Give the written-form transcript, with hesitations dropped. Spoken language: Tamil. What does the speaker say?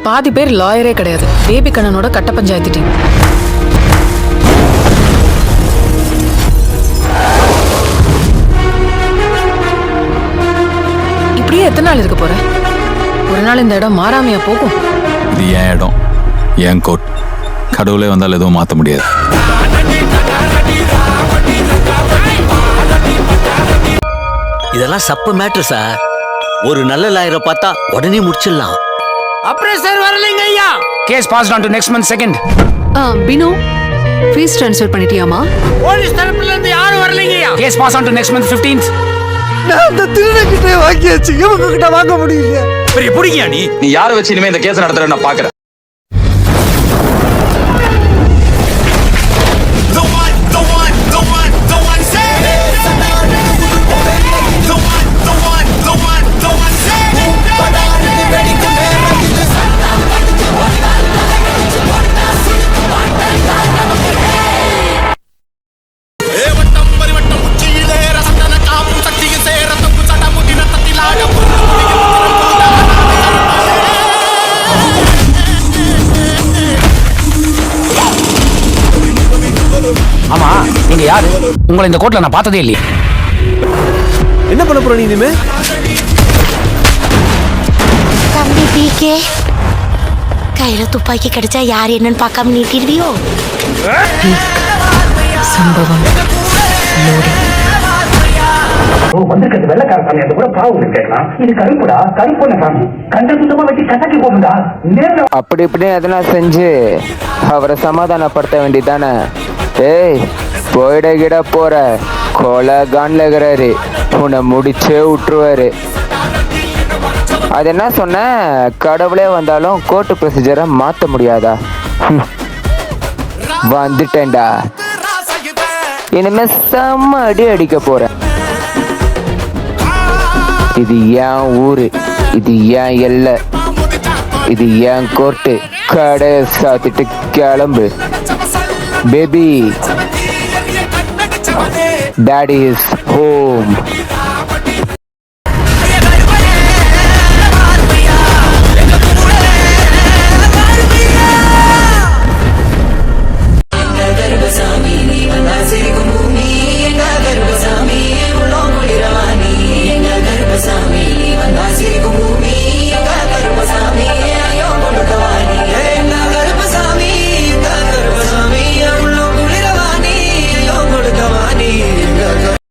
பாதி பேர் லாயரே கிடையாது. பேபி கண்ணனோட கட்ட பஞ்சாயத்து டீம். இப்படியே எத்தனை நாள் இருக்க போற? ஒரு நாள் இந்த இடம் மாறாமையா போகும்? இது என் இடம், என் கோட். கடவுளே வந்தால் எதுவும் மாற்ற முடியாது. இதெல்லாம் சப்பு மேட்ரு சார். ஒரு நல்ல லாயரை பார்த்தா உடனே முடிச்சிடலாம். அப்புறம் சார் வரலைங்க ஐயா. Case passed on to next month second. Binu fees transfer பண்ணிட்டியாமா? போலீஸ் தரப்புல இருந்து யாரும் வரலைங்க ஐயா. Case pass on to next month 15th. நான் அந்த திருடங்கிட்ட வாங்கியாச்சு, இவங்க கிட்ட வாங்க முடியல. பெரிய புடிக்கியா நீ யாரை வச்சு இனிமே இந்த கேஸ் நடத்துற நான் பாக்குறேன். ஆமா, நீங்க யாரு? உங்களை இந்த கோர்ட்ல நான் பார்த்ததே இல்லையே. என்ன பண்ண போற நீ இனிமே? தம்பி பிகே, கையில துப்பாக்கி கிடைச்சா யார் என்னன்னு பார்க்காம நீட்டிடுவியோ? சம்பவம் வந்திருக்கிறது வெள்ளக்கார சாமி. அது கூட பாவம் கேட்கலாம். இது கருப்புடா, கருப்பு சாமி. கண்ட சுத்தமா வச்சு கசக்கி போடுடா. அப்படி இப்படி அதெல்லாம் செஞ்சு அவரை சமாதானப்படுத்த வேண்டியதானே. ஏய், போயிட கிட போற கொலை கான்லகிறாரு, உன்னை முடிச்சே விட்டுருவாரு. அது என்ன சொன்ன, கடவுளே வந்தாலும் கோர்ட்டு ப்ரொசீஜரை மாற்ற முடியாதா? வந்துட்டேன்டா, இனிமே செம்ம அடி அடிக்க போறேன். இது என் ஊரு, இது என் எல்லை, இது என் கோர்ட்டு. கடை சாத்திட்டு கிளம்பு பேபி. Daddy is home.